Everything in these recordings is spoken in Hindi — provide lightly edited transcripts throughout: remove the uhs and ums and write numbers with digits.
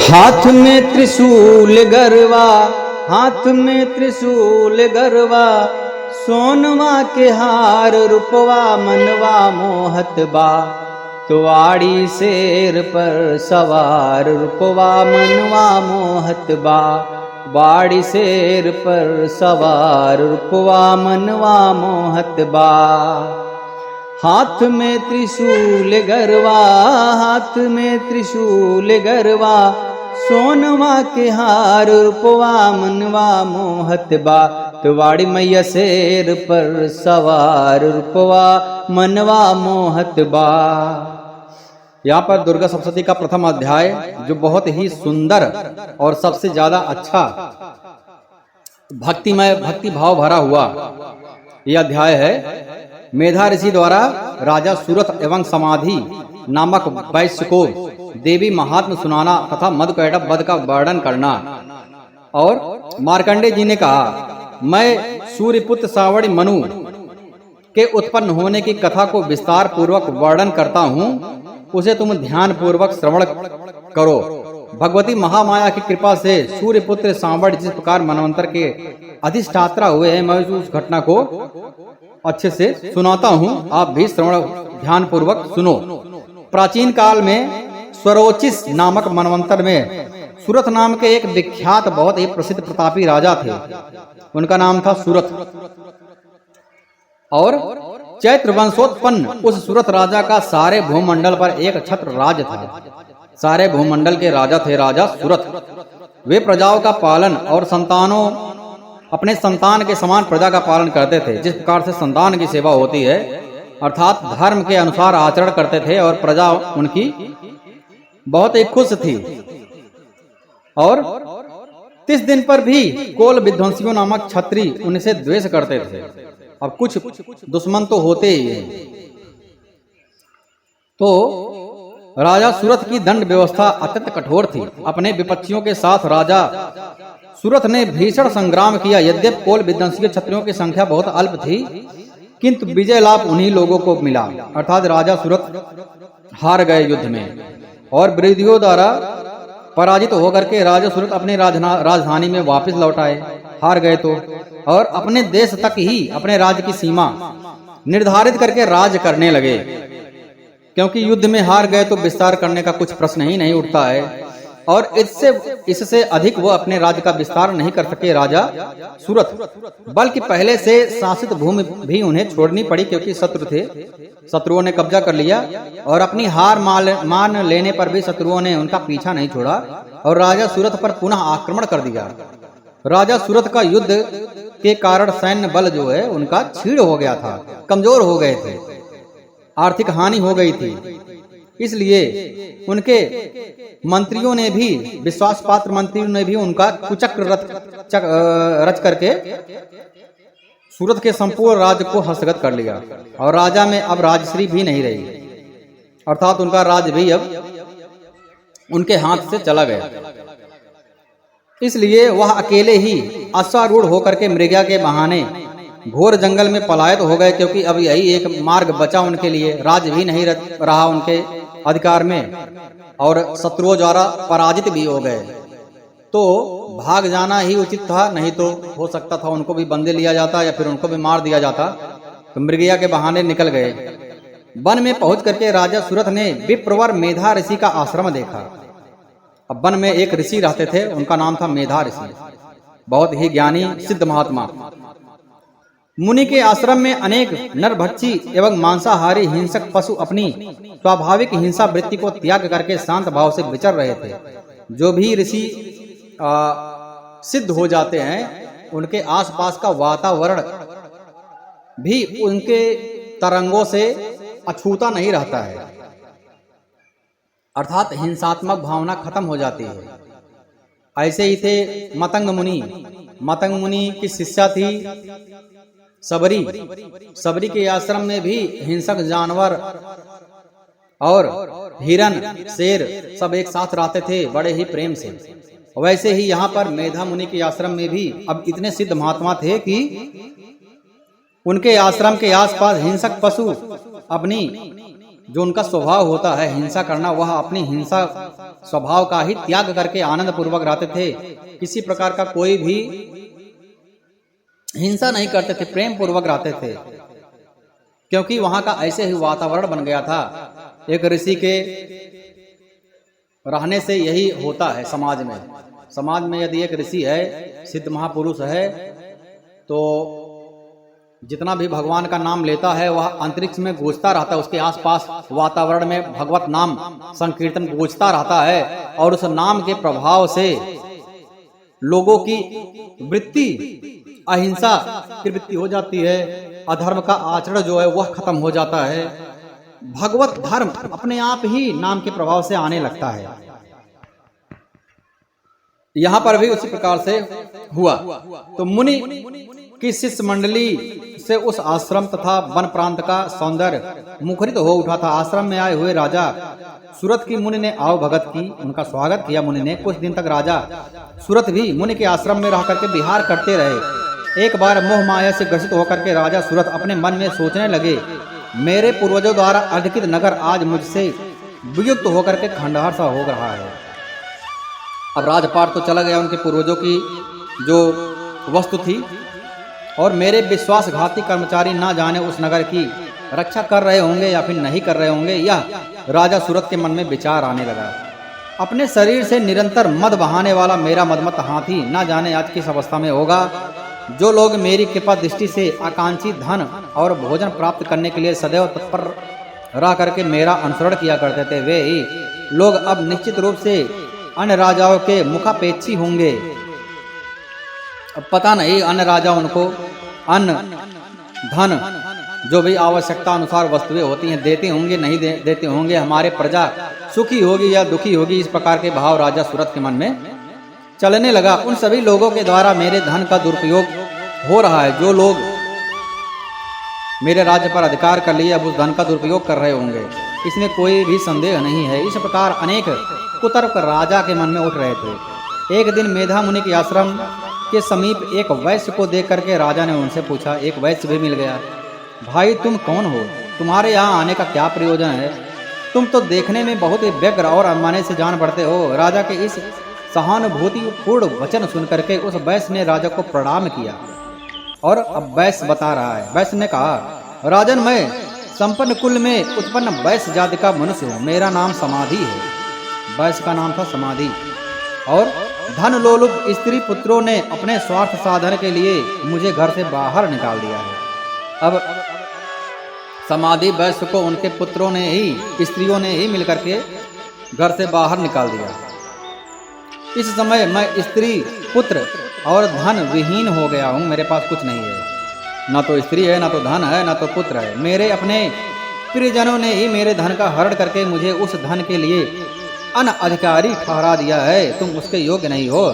हाथ में त्रिशूल गरवा, हाथ में त्रिशूल गरवा, सोनवा के हार रूपवा मनवा मोहत बा। तुवाड़ी शेर पर सवार रूपवा मनवा मोहत बा। बाड़ी शेर पर सवार रूपवा मनवा मोहत बा। हाथ में त्रिशूल गरवा, हाथ में त्रिशूल गरवा, सोनवा के हार रूपवा मनवा मोहत बा। तुवाड़ी मैया शेर पर सवार रूपवा मनवा मोहत बा। यहाँ पर दुर्गा सप्तशती का प्रथम अध्याय जो बहुत ही सुंदर और सबसे ज्यादा अच्छा भक्तिमय भक्ति भाव भरा हुआ यह अध्याय है। मेधा ऋषि द्वारा राजा सूरत एवं समाधि नामक वैश्य को देवी महात्म सुनाना तथा मधुकैटभ वध का वर्णन करना। और मार्कंडे जी ने कहा, मैं सूर्यपुत्र सावड़ी मनु के उत्पन्न होने की कथा को विस्तार पूर्वक वर्णन करता हूँ, उसे तुम ध्यान पूर्वक श्रवण करो। भगवती महामाया की कृपा से सूर्यपुत्र सांवड़ जिस प्रकार मनवंतर के अधिष्ठात्रा हुए हैं, मैं उस घटना को अच्छे से सुनाता हूँ, आप भी श्रवण ध्यान पूर्वक सुनो। प्राचीन काल में स्वरोचिस नामक मनवंतर में सूरत नाम के एक विख्यात बहुत ही प्रसिद्ध प्रतापी राजा थे। उनका नाम था सूरत। और चैत्र वंशोत्पन्न उस सूरत राजा का सारे भूमंडल पर एक छत्र राज था। सारे भूमंडल के राजा थे राजा सूरत। वे प्रजाओं का पालन और संतानों अपने संतान के समान प्रजा का पालन करते थे। जिस प्रकार से संतान की सेवा होती है, अर्थात धर्म के अनुसार आचरण करते थे और प्रजा उनकी बहुत ही खुश थी। और 30 दिन पर भी कोल विध्वंसियों नामक छत्री उनसे द्वेष करते थे। अब कुछ दुश्मन तो होते ही हैं। तो राजा सूरत की दंड व्यवस्था अत्यंत कठोर थी। अपने विपक्षियों के साथ राजा सूरत ने भीषण संग्राम किया। यद्यपि कोल विध्वंसी क्षत्रियों की संख्या बहुत अल्प थी, किंतु विजय लाभ उन्हीं लोगों को मिला। अर्थात राजा सूरत हार गए युद्ध में और विरोधियों द्वारा पराजित होकर के राजा सूरत अपने राजधानी में वापस लौट आए। हार गए तो और अपने देश तक ही अपने राज्य की सीमा निर्धारित करके राज करने लगे, क्योंकि युद्ध में हार गए तो विस्तार करने का कुछ प्रश्न ही नहीं उठता है। और इससे अधिक वो अपने राज्य का विस्तार नहीं कर सके राजा सूरत, बल्कि पहले से शासित भूमि भी उन्हें छोड़नी पड़ी, क्योंकि शत्रु थे। शत्रुओं ने कब्जा कर लिया और अपनी हार मान लेने पर भी शत्रुओं ने उनका पीछा नहीं छोड़ा और राजा सूरत पर पुनः आक्रमण कर दिया। राजा सूरत का युद्ध के कारण सैन्य बल जो है उनका क्षीण हो गया था, कमजोर हो गए थे, आर्थिक हानि हो गई थी। इसलिए उनके मंत्रियों ने भी, विश्वास पात्र मंत्रियों ने भी उनका कुचक्र रच करके सूरत के संपूर्ण राज्य को हस्तगत कर लिया। और राजा में अब राजश्री भी नहीं रही, अर्थात उनका राज्य भी अब उनके हाथ से चला गया। इसलिए वह अकेले ही अश्वारूढ़ होकर के मृगया के बहाने घोर जंगल में पलायित हो गए, क्योंकि अब यही एक मार्ग बचा उनके लिए। राज्य भी नहीं रहा उनके अधिकार में और शत्रुओं द्वारा पराजित भी हो गए। तो भाग जाना ही उचित था, नहीं तो हो सकता था उनको भी बंदे लिया जाता या फिर उनको भी मार दिया जाता। तो मृगया के बहाने निकल गए। वन में पहुंच करके राजा सूरत ने विप्रवर मेधा ऋषि का आश्रम देखा। अब वन में एक ऋषि रहते थे, उनका नाम था मेधा ऋषि, बहुत ही ज्ञानी सिद्ध महात्मा। मुनि के आश्रम में अनेक नरभक्षी एवं मांसाहारी हिंसक पशु अपनी स्वाभाविक हिंसा वृत्ति को त्याग करके शांत भाव से विचर रहे थे। जो भी ऋषि सिद्ध हो जाते हैं, उनके आसपास का वातावरण भी उनके तरंगों से अछूता नहीं रहता है, अर्थात हिंसात्मक भावना खत्म हो जाती है। ऐसे ही थे मतंग मुनि। मतंग मुनि की शिष्या थी सबरी। सबरी के आश्रम में भी हिंसक जानवर और हिरन, शेर सब एक साथ रहते थे बड़े ही प्रेम से। वैसे ही यहाँ पर मेधा मुनि के आश्रम में भी अब इतने सिद्ध महात्मा थे कि उनके आश्रम के आसपास हिंसक पशु अपनी जो उनका स्वभाव होता है हिंसा करना, वह अपनी हिंसा स्वभाव का ही त्याग करके आनंद पूर्वक रहते थे। किसी प्रकार का कोई भी हिंसा नहीं करते थे, प्रेम पूर्वक रहते थे, क्योंकि वहां का ऐसे ही वातावरण बन गया था। एक ऋषि के रहने से यही होता है समाज में। समाज में यदि एक ऋषि है, सिद्ध महापुरुष है, तो जितना भी भगवान का नाम लेता है वह अंतरिक्ष में गूंजता रहता है, उसके आसपास वातावरण में भगवत नाम संकीर्तन गूंजता रहता है, और उस नाम के प्रभाव से लोगों की वृत्ति अहिंसा की वृत्ति हो जाती है, अधर्म का आचरण जो है वह खत्म हो जाता है, भगवत धर्म अपने आप ही नाम के प्रभाव से आने लगता है। यहां पर भी उसी प्रकार से हुआ। तो मुनि की शिष्य मंडली से उस आश्रम तथा वन प्रांत का सौंदर्य मुखरित हो उठा था। आश्रम में आए हुए राजा सूरत की मुनि ने आओ भगत की, उनका स्वागत किया मुनि ने। कुछ दिन तक राजा सूरत भी मुनि के आश्रम में रह करके विहार करते रहे। एक बार मोह माया से ग्रसित होकर के राजा सूरत अपने मन में सोचने लगे, मेरे पूर्वजों द्वारा अधिकृत नगर आज मुझसे वियुक्त होकर के खंडहर सा हो रहा है। अब राजपाट तो चला गया, उनके पूर्वजों की जो वस्तु थी, और मेरे विश्वासघाती कर्मचारी ना जाने उस नगर की रक्षा कर रहे होंगे या फिर नहीं कर रहे होंगे। यह राजा सूरत के मन में विचार आने लगा। अपने शरीर से निरंतर मद बहाने वाला मेरा मदमत हाथी ना जाने आज किस अवस्था में होगा। जो लोग मेरी कृपा दृष्टि से आकांक्षी धन और भोजन प्राप्त करने के लिए सदैव तत्पर रह करके मेरा अनुसरण किया करते थे, वे ही लोग अब निश्चित रूप से अन्य राजाओं के मुखापेक्षी होंगे। अब पता नहीं अन्य राजा उनको अन्न धन जो भी आवश्यकता अनुसार वस्तुएं होती हैं देते होंगे, नहीं देते होंगे, हमारे प्रजा सुखी होगी या दुखी होगी, इस प्रकार के भाव राजा सूरत के मन में चलने लगा। उन सभी लोगों के द्वारा मेरे धन का दुरुपयोग हो रहा है। जो लोग मेरे राज्य पर अधिकार कर लिए अब उस धन का दुरुपयोग कर रहे होंगे, इसमें कोई भी संदेह नहीं है। इस प्रकार अनेक कुतर्क राजा के मन में उठ रहे थे। एक दिन मेधा मुनि के आश्रम के समीप एक वैश्य को देख करके राजा ने उनसे पूछा, एक वैश्य भी मिल गया, भाई तुम कौन हो? तुम्हारे यहाँ आने का क्या प्रयोजन है? तुम तो देखने में बहुत ही व्यग्र और अनमाने से जान पड़ते हो। राजा के इस सहानुभूतिपूर्ण वचन सुन करके उस वैश्य ने राजा को प्रणाम किया। और अब वैश्य बता रहा है, वैश्य ने कहा, राजन मैं संपन्न कुल में उत्पन्न वैश्य जाति का मनुष्य हूँ, मेरा नाम समाधि है। वैश्य का नाम था समाधि। और धन लोलुप स्त्री पुत्रों ने अपने स्वार्थ साधन के लिए मुझे घर से बाहर निकाल दिया है। अब समाधि वैश्य को उनके पुत्रों ने ही, स्त्रियों ने ही मिलकर के घर से बाहर निकाल दिया। इस समय मैं स्त्री पुत्र और धन विहीन हो गया हूँ, मेरे पास कुछ नहीं है, ना तो स्त्री है, ना तो धन है, ना तो पुत्र है। मेरे अपने प्रियजनों ने ही मेरे धन का हरण करके मुझे उस धन के लिए अनअधिकारी ठहरा दिया है, तुम उसके योग्य नहीं हो।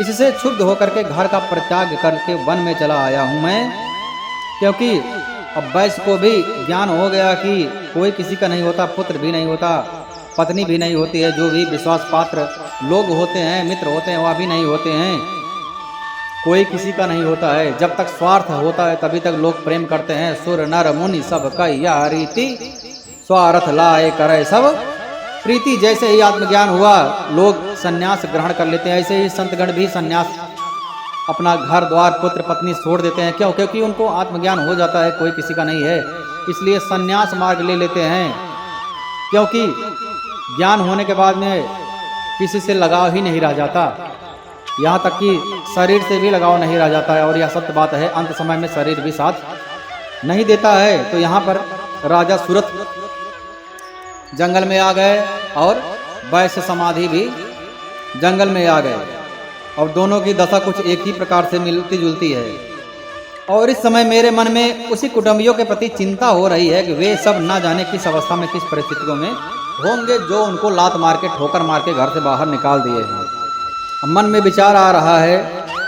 इससे क्षुब्ध होकर के घर का परित्याग करके वन में चला आया हूँ मैं, क्योंकि अब वैश्य को भी ज्ञान हो गया कि कोई किसी का नहीं होता, पुत्र भी नहीं होता, पत्नी भी नहीं होती है, जो भी विश्वास पात्र लोग होते हैं, मित्र होते हैं, वह भी नहीं होते हैं, कोई किसी का नहीं होता है। जब तक स्वार्थ होता है तभी तक लोग प्रेम करते हैं। सुर नर मुनि सब का यह रीति, स्वार्थ लाए करे सब प्रीति। जैसे ही आत्मज्ञान हुआ लोग संन्यास ग्रहण कर लेते हैं, ऐसे ही संतगण भी संन्यास अपना घर द्वार पुत्र पत्नी छोड़ देते हैं। क्यों? क्योंकि उनको आत्मज्ञान हो जाता है, कोई किसी का नहीं है, इसलिए संन्यास मार्ग ले लेते हैं। क्योंकि ज्ञान होने के बाद में किसी से लगाव ही नहीं रह जाता, यहाँ तक कि शरीर से भी लगाव नहीं रह जाता है। और यह सत्य बात है, अंत समय में शरीर भी साथ नहीं देता है। तो यहाँ पर राजा सूरत जंगल में आ गए और वैश्य समाधि भी जंगल में आ गए, और दोनों की दशा कुछ एक ही प्रकार से मिलती जुलती है। और इस समय मेरे मन में उसी कुटुंबियों के प्रति चिंता हो रही है कि वे सब ना जाने किस अवस्था में, किस परिस्थितियों में होंगे, जो उनको लात मार के, ठोकर मार के घर से बाहर निकाल दिए हैं। मन में विचार आ रहा है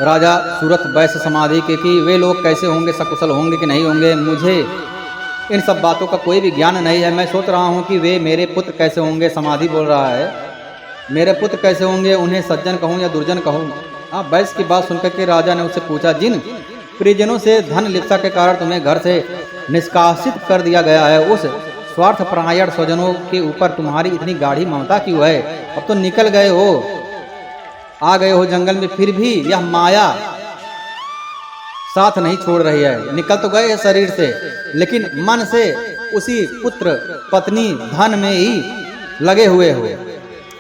राजा सूरत वैश्य समाधि के कि वे लोग कैसे होंगे, सकुशल होंगे कि नहीं होंगे। मुझे इन सब बातों का कोई भी ज्ञान नहीं है। मैं सोच रहा हूँ कि वे मेरे पुत्र कैसे होंगे। समाधि बोल रहा है, मेरे पुत्र कैसे होंगे, उन्हें सज्जन कहूँ या दुर्जन कहूँ। वैश्य की बात सुनकर के राजा ने उससे पूछा, जिन प्रियजनों से धन लिप्सा के कारण तुम्हें घर से निष्कासित कर दिया गया है, उस स्वार्थ परायण स्वजनों के ऊपर तुम्हारी इतनी गाढ़ी ममता क्यों है? अब तो निकल गए हो, आ गए हो जंगल में, फिर भी यह माया साथ नहीं छोड़ रही है। निकल तो गए शरीर से, लेकिन मन से उसी पुत्र पत्नी धन में ही लगे हुए हो।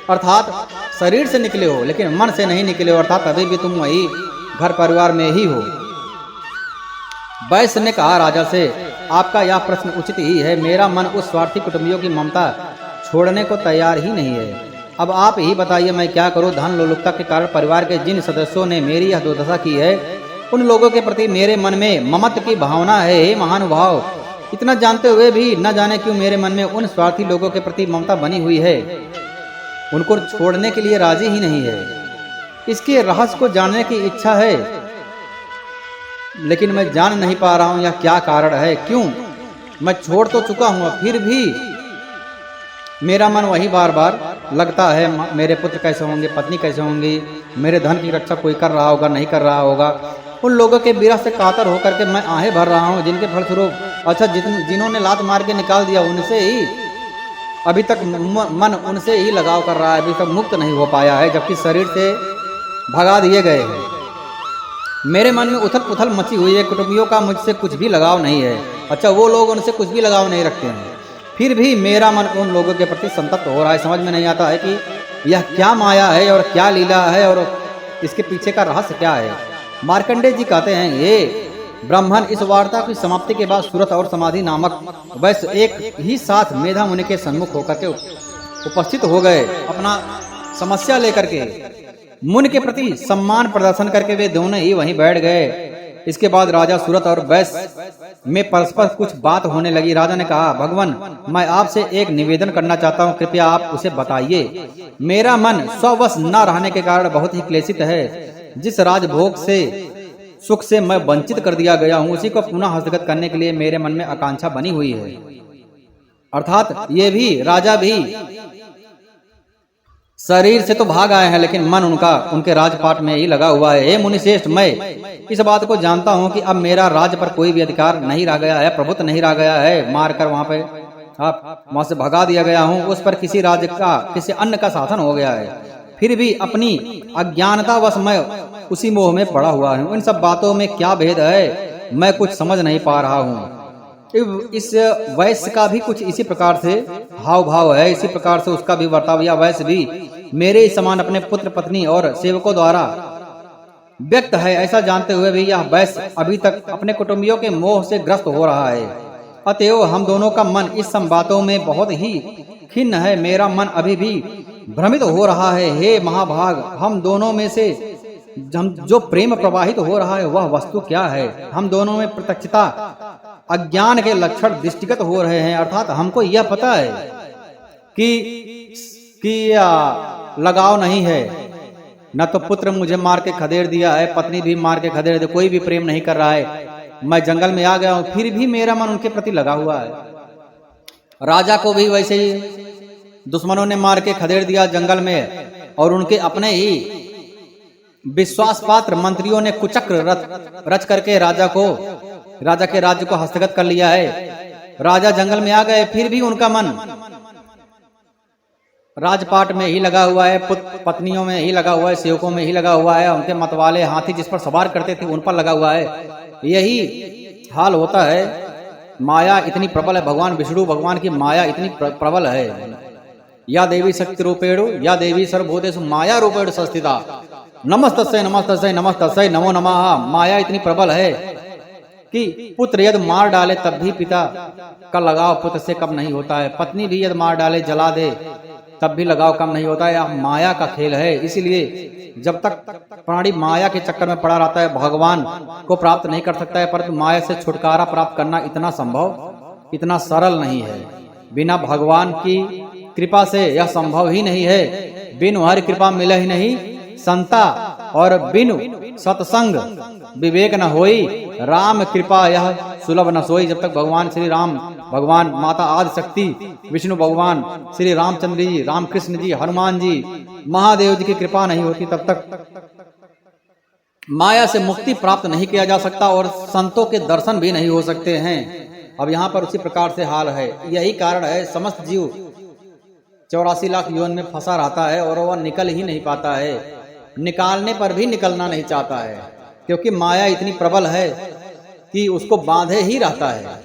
अर्थात शरीर से निकले हो लेकिन मन से नहीं निकले हो, अर्थात अभी भी तुम वही घर परिवार में ही हो। वैश्य ने कहा राजा से, आपका यह प्रश्न उचित ही है। मेरा मन उस स्वार्थी कुटुंबियों की ममता छोड़ने को तैयार ही नहीं है। अब आप ही बताइए मैं क्या करूं? धन लोलुपता के कारण परिवार के जिन सदस्यों ने मेरी यह दुर्दशा की है, उन लोगों के प्रति मेरे मन में ममत्व की भावना है। हे महानुभाव, इतना जानते हुए भी न जाने क्यों मेरे मन में उन स्वार्थी लोगों के प्रति ममता बनी हुई है, उनको छोड़ने के लिए राजी ही नहीं है। इसके रहस्य को जानने की इच्छा है, लेकिन मैं जान नहीं पा रहा हूं यह क्या कारण है। क्यों मैं छोड़ तो चुका हूं, फिर भी मेरा मन वही बार बार लगता है। मेरे पुत्र कैसे होंगे, पत्नी कैसे होंगी, मेरे धन की रक्षा कोई कर रहा होगा, नहीं कर रहा होगा। उन लोगों के विरह से कातर होकर के मैं आहें भर रहा हूं, जिनके फलस्वरूप अच्छा जिन्होंने लात मार के निकाल दिया, उनसे ही अभी तक मन उनसे ही लगाव कर रहा है, अभी तक मुक्त नहीं हो पाया है, जबकि शरीर से भगा दिए गए हैं। मेरे मन में उथल पुथल मची हुई है। कुटुंबियों का मुझसे कुछ भी लगाव नहीं है। अच्छा, वो लोग उनसे कुछ भी लगाव नहीं रखते हैं, फिर भी मेरा मन उन लोगों के प्रति संतप्त हो रहा है। समझ में नहीं आता है कि यह क्या माया है और क्या लीला है और इसके पीछे का रहस्य क्या है। मार्कंडेय जी कहते हैं, ये ब्राह्मण, इस वार्ता की समाप्ति के बाद सूरत और समाधि नामक वैश्य एक ही साथ मेधा मुनि के सन्मुख होकर के उपस्थित हो गए। अपना समस्या लेकर के मुनि के प्रति सम्मान प्रदर्शन करके वे दोनों ही वहीं बैठ गए। इसके बाद राजा सूरत और वैश्य में परस्पर कुछ बात होने लगी। राजा ने कहा, भगवान, मैं आपसे एक निवेदन करना चाहता हूँ, कृपया आप उसे बताइए। मेरा मन स्ववश न रहने के कारण बहुत ही क्लेशित है। जिस राजभोग से सुख से मैं वंचित कर दिया गया हूँ, उसी को पुनः हस्तगत करने के लिए मेरे मन में आकांक्षा बनी हुई है। अर्थात ये भी राजा भी शरीर से तो भाग आए हैं, लेकिन मन उनका उनके राजपाट में ही लगा हुआ है। हे मुनिश्रेष्ठ, मैं इस बात को जानता हूं कि अब मेरा राज्य पर कोई भी अधिकार नहीं रह गया है, प्रभुत्व नहीं रह गया है। मारकर वहां पे वहां से भगा दिया गया हूं, उस पर किसी राज्य का, किसी अन्य का शासन हो गया है। फिर भी अपनी अज्ञानतावश मैं उसी मोह में पड़ा हुआ हूं। इन सब बातों में क्या भेद है, मैं कुछ समझ नहीं पा रहा हूँ। इस वैश्य का भी कुछ इसी प्रकार से हाव भाव है, इसी प्रकार से उसका भी वर्ताव। या वैश्य भी मेरे ही समान अपने पुत्र पत्नी और सेवकों द्वारा व्यक्त है, ऐसा जानते हुए भी यह वैश्य अभी तक अपने कुटुंबियों के मोह से ग्रस्त हो रहा है। अतएव हम दोनों का मन इस सब बातों में बहुत ही खिन्न है। मेरा मन अभी भी भ्रमित हो रहा है। हे महाभाग, हम दोनों में से जो प्रेम प्रवाहित हो रहा है वह वस्तु क्या है? हम दोनों में प्रत्यक्षता अज्ञान के लक्षण दृष्टिगत हो रहे हैं। अर्थात हमको यह पता है कि लगाव नहीं है, न तो पुत्र मुझे मार के खदेड़ दिया है, पत्नी भी मार के खदेड़ दे, कोई भी प्रेम नहीं कर रहा है। मैं जंगल में आ गया हूं, फिर भी मेरा मन उनके प्रति लगा हुआ है। राजा को भी वैसे ही दुश्मनों ने मार के खदेड़ दिया जंगल में, और उनके अपने ही विश्वास पात्र मंत्रियों ने कुचक्र रच करके राजा के राज्य को हस्तगत कर लिया है। राजा जंगल में आ गए, फिर भी उनका मन राजपाट में ही लगा हुआ है, पत्नियों में ही लगा हुआ है, सेवकों में ही लगा हुआ है, उनके मतवाले हाथी जिस पर सवार करते थे उन पर लगा हुआ है। यही हाल होता है। माया इतनी प्रबल है, भगवान विष्णु भगवान की माया इतनी प्रबल है। या देवी शक्ति रूपेणु या देवी सर्वभूतेषु माया रूपेणु संस्थिता, नमस्तस्यै नमस्तस्यै नमस्तस्यै नमो नमः। माया इतनी प्रबल है कि पुत्र यदि मार डाले तब भी पिता का लगाव पुत्र से कम नहीं होता है, पत्नी भी यदि मार डाले, जला दे, तब भी लगाव कम नहीं होता है। यह माया का खेल है। इसीलिए जब तक प्राणी माया के चक्कर में पड़ा रहता है, भगवान को प्राप्त नहीं कर सकता है। परंतु माया से छुटकारा प्राप्त करना इतना संभव, इतना सरल नहीं है। बिना भगवान की कृपा से यह संभव ही नहीं है। बिनु हरि कृपा मिले ही नहीं संता, और बिनु सत्संग विवेक न होई। राम कृपा यह सुलभ न सोई। जब तक भगवान श्री राम, भगवान माता आदि शक्ति विष्णु भगवान, श्री रामचंद्र जी, रामकृष्ण जी, हनुमान जी, महादेव जी की कृपा नहीं होती, तब तक माया से मुक्ति प्राप्त नहीं किया जा सकता और संतों के दर्शन भी नहीं हो सकते हैं। अब यहाँ पर उसी प्रकार से हाल है। यही कारण है समस्त जीव 84 लाख योन में फंसा रहता है और वह निकल ही नहीं पाता है, निकालने पर भी निकलना नहीं चाहता है, क्योंकि माया इतनी प्रबल है कि उसको बांधे ही रहता है।